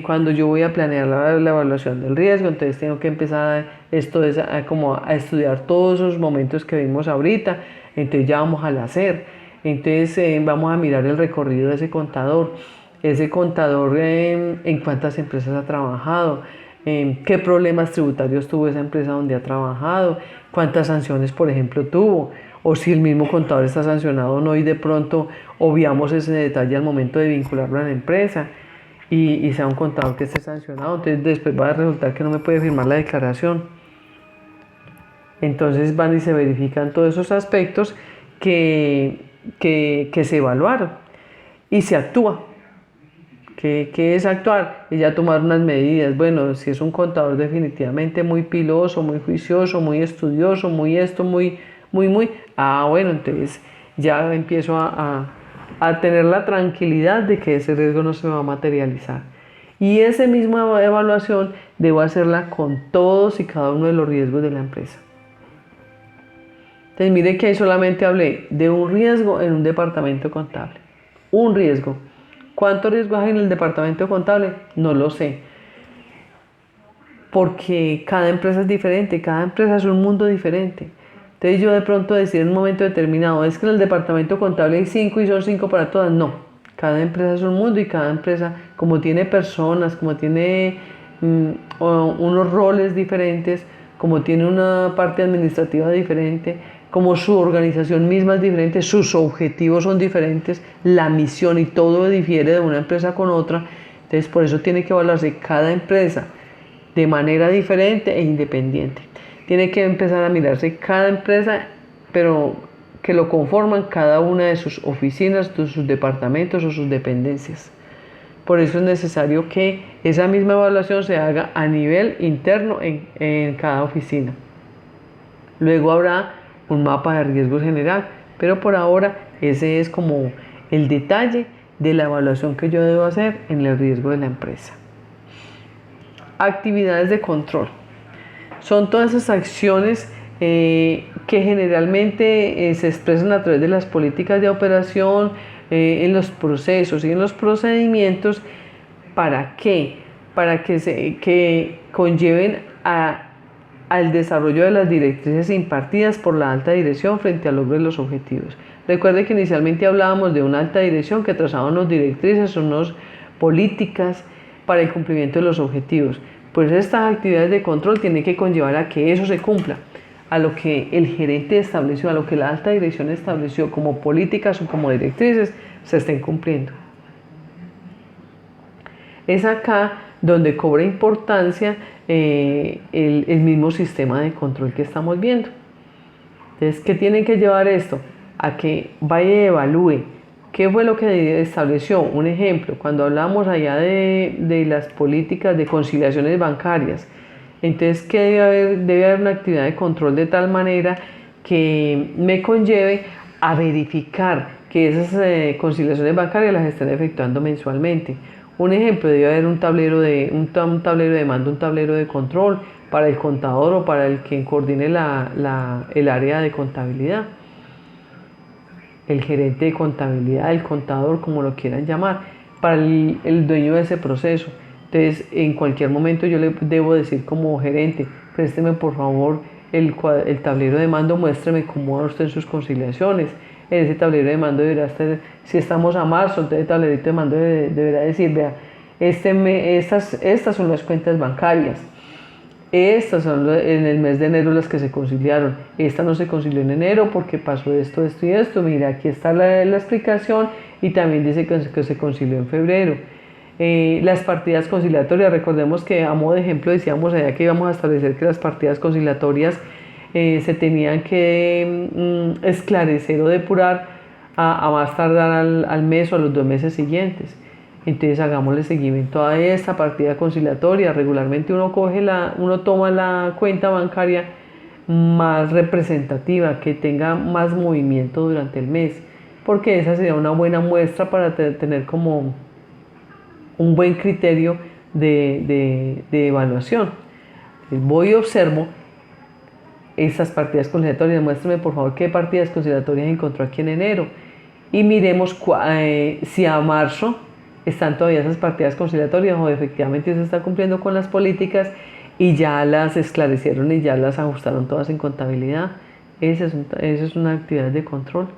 Cuando yo voy a planear la evaluación del riesgo, entonces tengo que empezar esto es como a estudiar todos esos momentos que vimos ahorita. Entonces ya vamos al hacer. Entonces vamos a mirar el recorrido de ese contador en cuántas empresas ha trabajado, qué problemas tributarios tuvo esa empresa donde ha trabajado, cuántas sanciones, por ejemplo, tuvo, o si el mismo contador está sancionado o no, y de pronto obviamos ese detalle al momento de vincularlo a la empresa y sea un contador que esté sancionado, entonces después va a resultar que no me puede firmar la declaración. Entonces van y se verifican todos esos aspectos que se evaluaron y se actúa. ¿Qué es actuar? Es ya tomar unas medidas. Bueno, si es un contador definitivamente muy piloso, muy juicioso, muy estudioso, muy esto, muy. Bueno, entonces ya empiezo a tener la tranquilidad de que ese riesgo no se me va a materializar. Y esa misma evaluación debo hacerla con todos y cada uno de los riesgos de la empresa. Entonces mire que ahí solamente hablé de un riesgo en un departamento contable. Un riesgo. ¿Cuántos riesgos hay en el departamento contable? No lo sé. Porque cada empresa es diferente, cada empresa es un mundo diferente. Entonces yo de pronto decir en un momento determinado, es que en el departamento contable hay 5 y son 5 para todas. No, cada empresa es un mundo y cada empresa, como tiene personas, como tiene unos roles diferentes, como tiene una parte administrativa diferente, como su organización misma es diferente, sus objetivos son diferentes, la misión y todo difiere de una empresa con otra. Entonces por eso tiene que evaluarse cada empresa de manera diferente e independiente. Tiene que empezar a mirarse cada empresa, pero que lo conforman cada una de sus oficinas, de sus departamentos o sus dependencias. Por eso es necesario que esa misma evaluación se haga a nivel interno en cada oficina. Luego habrá un mapa de riesgos general, pero por ahora ese es como el detalle de la evaluación que yo debo hacer en el riesgo de la empresa. Actividades de control. Son todas esas acciones que generalmente se expresan a través de las políticas de operación, en los procesos y en los procedimientos. ¿Para qué? Para que conlleven al desarrollo de las directrices impartidas por la alta dirección frente al logro de los objetivos. Recuerde que inicialmente hablábamos de una alta dirección que trazaba unas directrices, unas políticas para el cumplimiento de los objetivos. Pues estas actividades de control tienen que conllevar a que eso se cumpla, a lo que el gerente estableció, a lo que la alta dirección estableció como políticas o como directrices, se estén cumpliendo. Es acá donde cobra importancia el mismo sistema de control que estamos viendo. Entonces, ¿qué tiene que llevar esto? A que vaya y evalúe qué fue lo que estableció. Un ejemplo, cuando hablamos allá de las políticas de conciliaciones bancarias, entonces, ¿qué debe haber? Debe haber una actividad de control de tal manera que me conlleve a verificar que esas conciliaciones bancarias las estén efectuando mensualmente. Un ejemplo, debe haber un tablero de mando, un tablero de control para el contador o para el que coordine el área de contabilidad. El gerente de contabilidad, el contador, como lo quieran llamar, para el dueño de ese proceso. Entonces, en cualquier momento yo le debo decir como gerente, présteme por favor el tablero de mando, muéstreme cómo va usted en sus conciliaciones. En ese tablero de mando deberá estar, si estamos a marzo, entonces el tablero de mando deberá decir, vea, estas son las cuentas bancarias. Estas son en el mes de enero las que se conciliaron. Esta no se concilió en enero porque pasó esto, esto y esto. Mira, aquí está la explicación y también dice que se concilió en febrero. Las partidas conciliatorias, recordemos que a modo de ejemplo decíamos allá que íbamos a establecer que las partidas conciliatorias se tenían que esclarecer o depurar a más tardar al mes o a los 2 meses siguientes. Entonces hagámosle seguimiento a esta partida conciliatoria. Regularmente uno toma la cuenta bancaria más representativa, que tenga más movimiento durante el mes, porque esa sería una buena muestra para tener como un buen criterio de evaluación. Voy y observo estas partidas conciliatorias. Muéstrame por favor qué partidas conciliatorias encontró aquí en enero. y miremos si a marzo están todavía esas partidas conciliatorias o efectivamente se está cumpliendo con las políticas y ya las esclarecieron y ya las ajustaron todas en contabilidad. Esa es una actividad de control.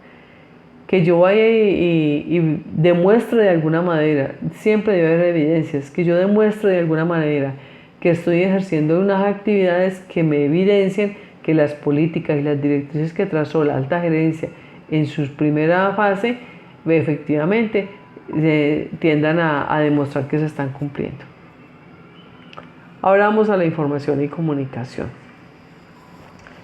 Que yo vaya y demuestre de alguna manera, siempre debe haber evidencias, que yo demuestre de alguna manera que estoy ejerciendo unas actividades que me evidencien que las políticas y las directrices que trazó la alta gerencia en su primera fase, efectivamente, tiendan a demostrar que se están cumpliendo. Ahora vamos a la información y comunicación.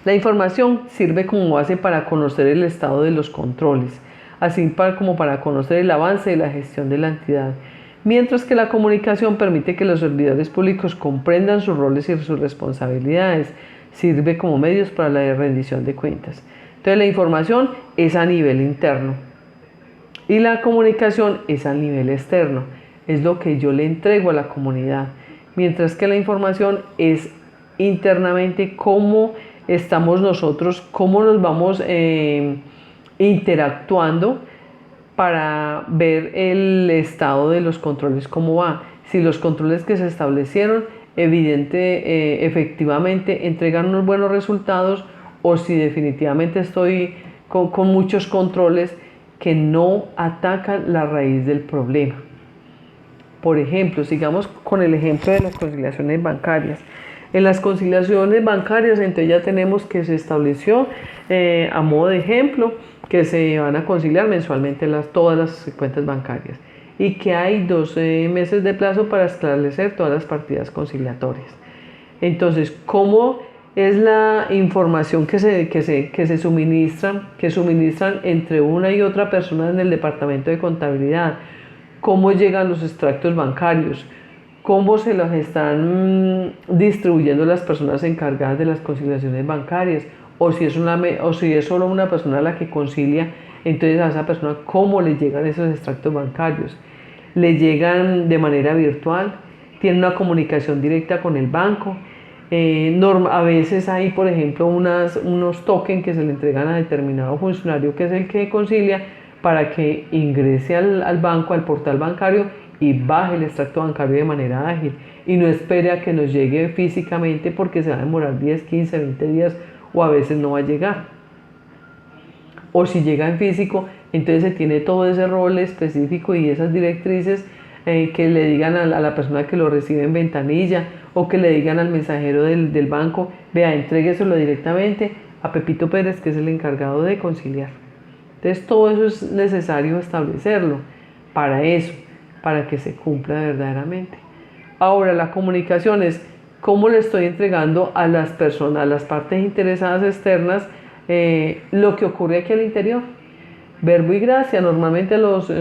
La información sirve como base para conocer el estado de los controles, así como para conocer el avance de la gestión de la entidad, mientras que la comunicación permite que los servidores públicos comprendan sus roles y sus responsabilidades, sirve como medios para la rendición de cuentas. Entonces la información es a nivel interno y la comunicación es a nivel externo, es lo que yo le entrego a la comunidad, mientras que la información es internamente cómo estamos nosotros, cómo nos vamos interactuando para ver el estado de los controles, cómo va. Si los controles que se establecieron efectivamente entregan unos buenos resultados o si definitivamente estoy con muchos controles que no atacan la raíz del problema. Por ejemplo, sigamos con el ejemplo de las conciliaciones bancarias. En las conciliaciones bancarias, entonces ya tenemos que se estableció, a modo de ejemplo, que se van a conciliar mensualmente todas las cuentas bancarias y que hay 12 meses de plazo para esclarecer todas las partidas conciliatorias. Entonces, ¿cómo es la información que suministran entre una y otra persona en el departamento de contabilidad? ¿Cómo llegan los extractos bancarios? ¿Cómo se los están distribuyendo las personas encargadas de las conciliaciones bancarias? O si es solo una persona la que concilia, entonces a esa persona ¿cómo le llegan esos extractos bancarios? ¿Le llegan de manera virtual? ¿Tiene una comunicación directa con el banco? A veces hay, por ejemplo, unos tokens que se le entregan a determinado funcionario que es el que concilia para que ingrese al banco, al portal bancario y baje el extracto bancario de manera ágil y no espere a que nos llegue físicamente porque se va a demorar 10, 15, 20 días o a veces no va a llegar. O si llega en físico, entonces se tiene todo ese rol específico y esas directrices que le digan a la persona que lo recibe en ventanilla o que le digan al mensajero del banco, vea, entrégueselo directamente a Pepito Pérez, que es el encargado de conciliar. Entonces todo eso es necesario establecerlo para eso, para que se cumpla verdaderamente. Ahora, la comunicación es cómo le estoy entregando a las personas, a las partes interesadas externas, lo que ocurre aquí al interior. Verbo y gracia, normalmente los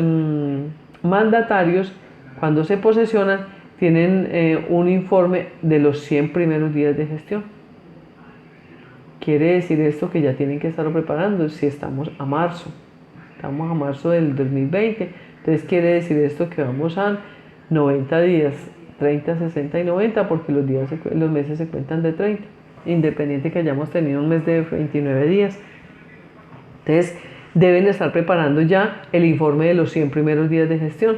mandatarios, cuando se posesionan, tienen un informe de los 100 primeros días de gestión. Quiere decir esto que ya tienen que estarlo preparando si estamos a marzo del 2020, entonces quiere decir esto que vamos a 90 días, 30, 60 y 90, porque los meses se cuentan de 30, independiente que hayamos tenido un mes de 29 días. Entonces deben estar preparando ya el informe de los 100 primeros días de gestión.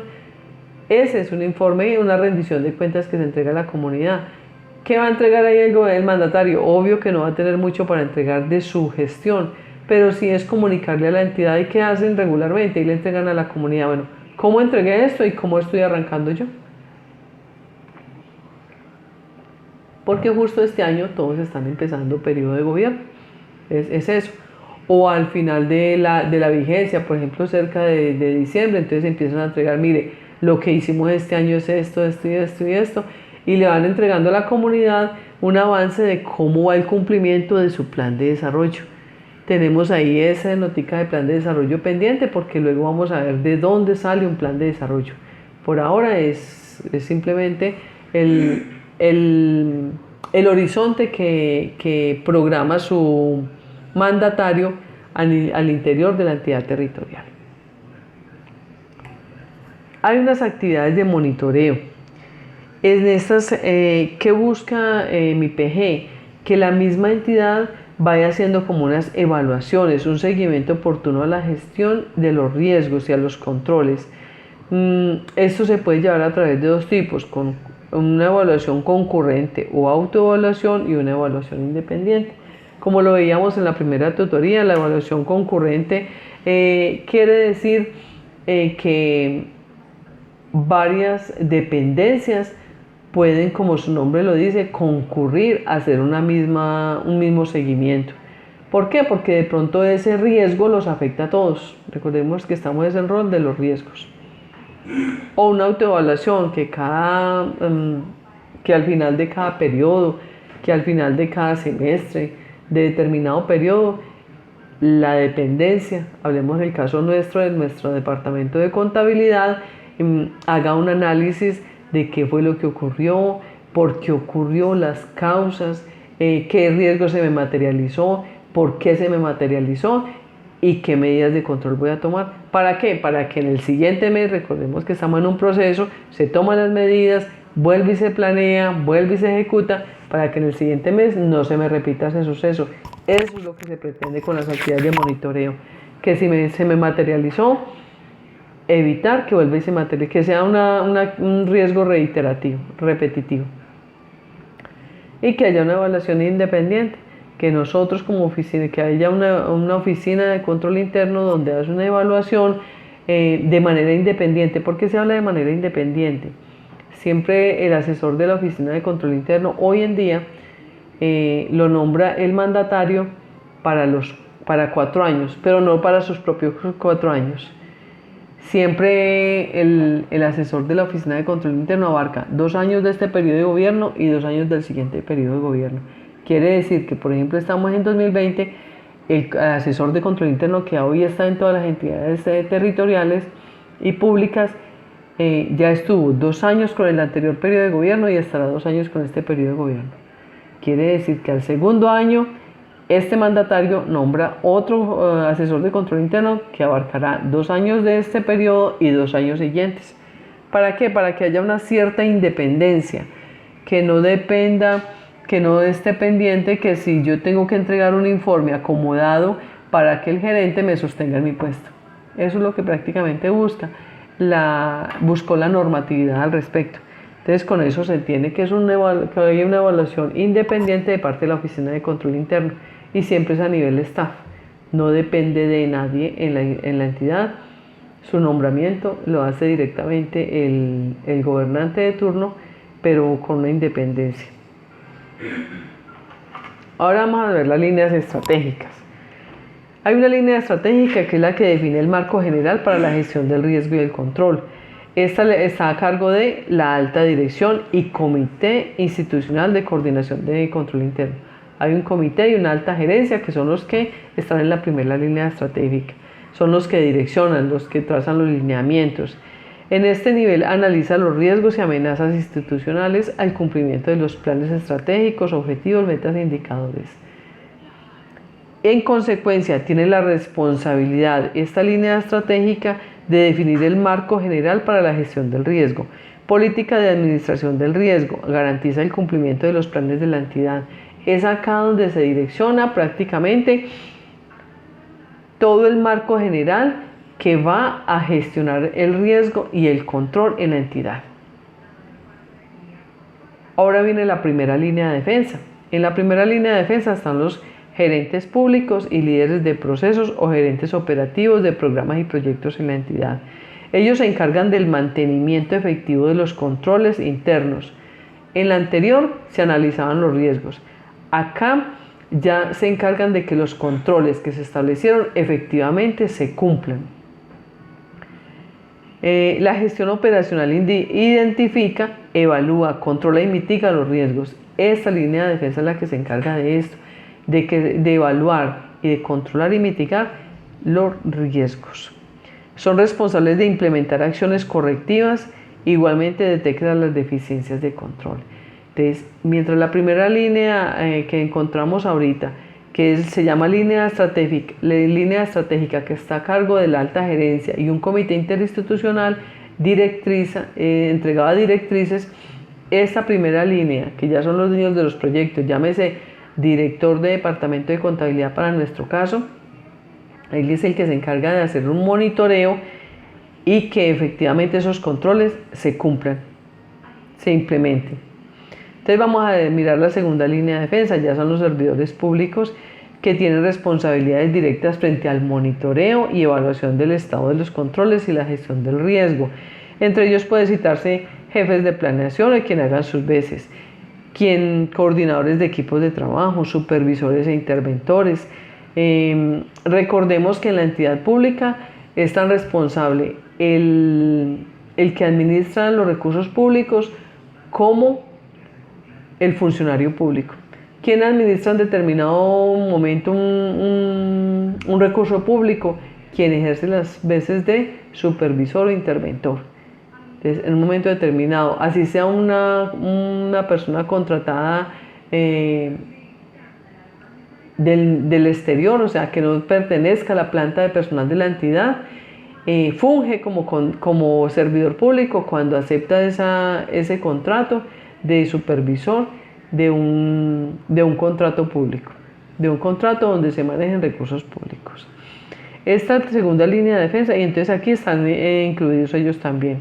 Ese es un informe, una rendición de cuentas que se entrega a la comunidad. ¿Qué va a entregar ahí el mandatario? Obvio que no va a tener mucho para entregar de su gestión, pero sí es comunicarle a la entidad y qué hacen regularmente y le entregan a la comunidad, bueno, ¿cómo entregué esto y cómo estoy arrancando yo? Porque justo este año todos están empezando periodo de gobierno, es eso. O al final de la vigencia, por ejemplo, cerca de diciembre, entonces empiezan a entregar, mire, lo que hicimos este año es esto, esto y esto y esto, y le van entregando a la comunidad un avance de cómo va el cumplimiento de su plan de desarrollo. Tenemos ahí esa notica de plan de desarrollo pendiente porque luego vamos a ver de dónde sale un plan de desarrollo. Por ahora es simplemente el horizonte que programa su mandatario al interior de la entidad territorial. Hay unas actividades de monitoreo. En estas, ¿qué busca mi PG? Que la misma entidad vaya haciendo como unas evaluaciones, un seguimiento oportuno a la gestión de los riesgos y a los controles. Esto se puede llevar a través de dos tipos, con una evaluación concurrente o autoevaluación y una evaluación independiente. Como lo veíamos en la primera tutoría, la evaluación concurrente quiere decir que varias dependencias pueden, como su nombre lo dice, concurrir a hacer un mismo seguimiento. ¿Por qué? Porque de pronto ese riesgo los afecta a todos. Recordemos que estamos en el rol de los riesgos. O una autoevaluación que al final de cada periodo, que al final de cada semestre, de determinado periodo, la dependencia, hablemos del caso nuestro, de nuestro departamento de contabilidad, haga un análisis de qué fue lo que ocurrió, por qué ocurrió, las causas, qué riesgo se me materializó, por qué se me materializó y qué medidas de control voy a tomar. ¿Para qué? Para que en el siguiente mes, recordemos que estamos en un proceso, se toman las medidas, vuelve y se planea, vuelve y se ejecuta, para que en el siguiente mes no se me repita ese suceso. Eso es lo que se pretende con las actividades de monitoreo, que si se me materializó, evitar que vuelva y se materialice, que sea un riesgo reiterativo, repetitivo. Y que haya una evaluación independiente, que nosotros como oficina, que haya una oficina de control interno donde hace una evaluación de manera independiente. ¿Por qué se habla de manera independiente? Siempre el asesor de la oficina de control interno hoy en día lo nombra el mandatario para 4 años, pero no para sus propios 4 años. Siempre el asesor de la oficina de control interno abarca 2 años de este periodo de gobierno y 2 años del siguiente periodo de gobierno. Quiere decir que, por ejemplo, estamos en 2020, el asesor de control interno que hoy está en todas las entidades territoriales y públicas ya estuvo 2 años con el anterior periodo de gobierno y estará 2 años con este periodo de gobierno. Quiere decir que al segundo año este mandatario nombra otro asesor de control interno que abarcará 2 años de este periodo y 2 años siguientes. ¿Para qué? Para que haya una cierta independencia, que no dependa, que no esté pendiente que si yo tengo que entregar un informe acomodado para que el gerente me sostenga en mi puesto. Eso es lo que prácticamente buscó la normatividad al respecto. Entonces con eso se entiende que hay una evaluación independiente de parte de la Oficina de Control Interno y siempre es a nivel staff, no depende de nadie en la entidad. Su nombramiento lo hace directamente el gobernante de turno, pero con una independencia. Ahora vamos a ver las líneas estratégicas. Hay una línea estratégica que es la que define el marco general para la gestión del riesgo y el control. Esta está a cargo de la alta dirección y comité institucional de coordinación de control interno. Hay un comité y una alta gerencia que son los que están en la primera línea estratégica. Son los que direccionan, los que trazan los lineamientos. En este nivel analiza los riesgos y amenazas institucionales al cumplimiento de los planes estratégicos, objetivos, metas e indicadores. En consecuencia, tiene la responsabilidad esta línea estratégica de definir el marco general para la gestión del riesgo. Política de administración del riesgo, garantiza el cumplimiento de los planes de la entidad. Es acá donde se direcciona prácticamente todo el marco general que va a gestionar el riesgo y el control en la entidad. Ahora viene la primera línea de defensa. En la primera línea de defensa están los gerentes públicos y líderes de procesos o gerentes operativos de programas y proyectos en la entidad. Ellos se encargan del mantenimiento efectivo de los controles internos. En la anterior se analizaban los riesgos. Acá ya se encargan de que los controles que se establecieron efectivamente se cumplan. La gestión operacional identifica, evalúa, controla y mitiga los riesgos. Esta línea de defensa es la que se encarga de esto, de evaluar y de controlar y mitigar los riesgos. Son responsables de implementar acciones correctivas, igualmente detectan las deficiencias de control. Entonces, mientras la primera línea que encontramos ahorita, que se llama línea estratégica que está a cargo de la alta gerencia y un comité interinstitucional entregaba directrices, esta primera línea, que ya son los dueños de los proyectos, llámese director de departamento de contabilidad para nuestro caso. Él es el que se encarga de hacer un monitoreo y que efectivamente esos controles se cumplan, se implementen. Entonces vamos a mirar la segunda línea de defensa, ya son los servidores públicos que tienen responsabilidades directas frente al monitoreo y evaluación del estado de los controles y la gestión del riesgo. Entre ellos puede citarse jefes de planeación o quien hagan sus veces, coordinadores de equipos de trabajo, supervisores e interventores. Recordemos que en la entidad pública es tan responsable el que administra los recursos públicos como el funcionario público. ¿Quién administra en determinado momento un recurso público? Quien ejerce las veces de supervisor o interventor. Entonces, en un momento determinado, así sea una persona contratada del exterior, o sea, que no pertenezca a la planta de personal de la entidad, funge como servidor público cuando acepta ese contrato de supervisor de un contrato público, de un contrato donde se manejen recursos públicos. Esta segunda línea de defensa, y entonces aquí están incluidos ellos también,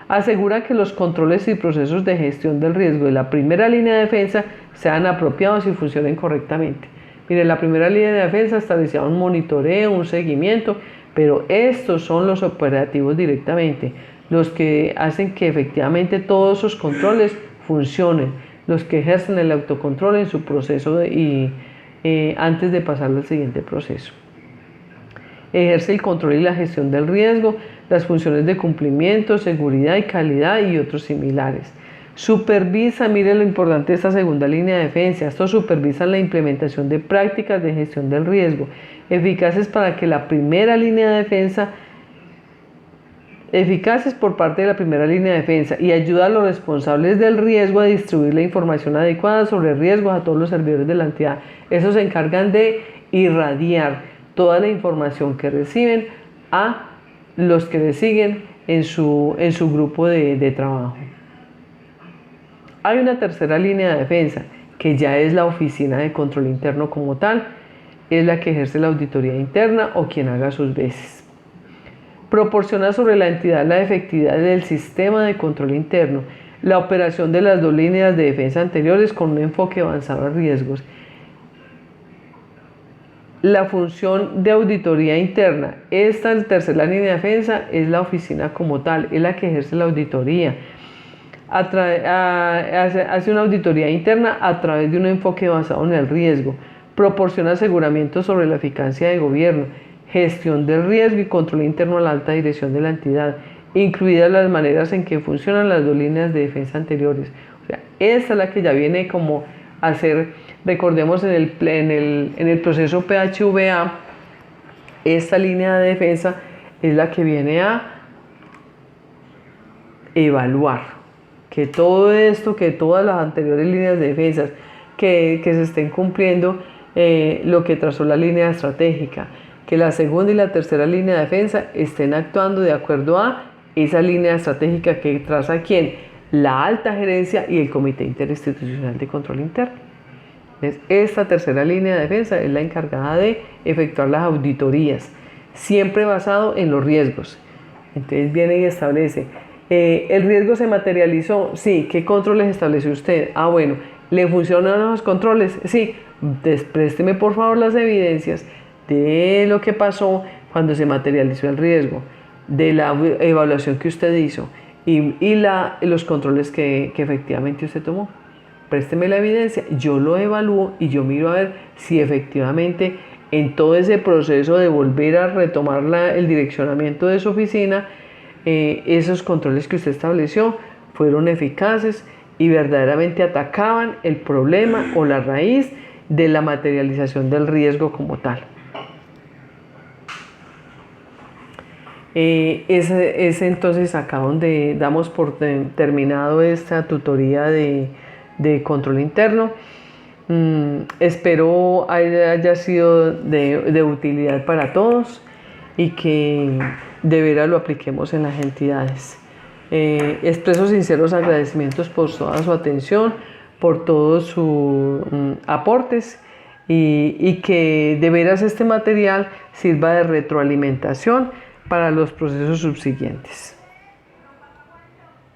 asegura que los controles y procesos de gestión del riesgo de la primera línea de defensa sean apropiados y funcionen correctamente. Mire, la primera línea de defensa establecía un monitoreo, un seguimiento, pero estos son los operativos directamente, los que hacen que efectivamente todos esos controles funcionen, los que ejercen el autocontrol en su proceso antes de pasar al siguiente proceso. Ejerce el control y la gestión del riesgo, las funciones de cumplimiento, seguridad y calidad y otros similares. Supervisa, mire lo importante de esta segunda línea de defensa, esto supervisa la implementación de prácticas de gestión del riesgo, eficaces para que la primera línea de defensa, eficaces por parte de la primera línea de defensa y ayuda a los responsables del riesgo a distribuir la información adecuada sobre riesgos a todos los servidores de la entidad. Esos se encargan de irradiar toda la información que reciben a los que les siguen en su grupo de trabajo. Hay una tercera línea de defensa, que ya es la oficina de control interno como tal, es la que ejerce la auditoría interna o quien haga sus veces. Proporciona sobre la entidad la efectividad del sistema de control interno, la operación de las dos líneas de defensa anteriores con un enfoque avanzado a riesgos. La función de auditoría interna, esta tercera línea de defensa es la oficina como tal, es la que ejerce la auditoría. Hace una auditoría interna a través de un enfoque basado en el riesgo. Proporciona aseguramiento sobre la eficacia de gobierno, gestión del riesgo y control interno a la alta dirección de la entidad, incluidas las maneras en que funcionan las dos líneas de defensa anteriores. O sea, esta es la que ya viene como a hacer, recordemos en el proceso PHVA, esta línea de defensa es la que viene a evaluar que todo esto, que todas las anteriores líneas de defensas que se estén cumpliendo lo que trazó la línea estratégica, que la segunda y la tercera línea de defensa estén actuando de acuerdo a esa línea estratégica que traza ¿quién? La alta gerencia y el Comité Interinstitucional de Control Interno. Entonces, esta tercera línea de defensa es la encargada de efectuar las auditorías, siempre basado en los riesgos. Entonces viene y establece, ¿el riesgo se materializó? Sí. ¿Qué controles estableció usted? Ah, bueno, ¿le funcionan los controles? Sí. Présteme por favor las evidencias de lo que pasó cuando se materializó el riesgo, de la evaluación que usted hizo y los controles que efectivamente usted tomó. Présteme la evidencia, yo lo evalúo y yo miro a ver si efectivamente en todo ese proceso de volver a retomar el direccionamiento de su oficina, esos controles que usted estableció fueron eficaces y verdaderamente atacaban el problema o la raíz de la materialización del riesgo como tal. Es entonces acá donde damos por terminado esta tutoría de control interno. Espero haya sido de utilidad para todos y que de veras lo apliquemos en las entidades. Expreso sinceros agradecimientos por toda su atención, por todos sus aportes y que de veras este material sirva de retroalimentación para los procesos subsiguientes.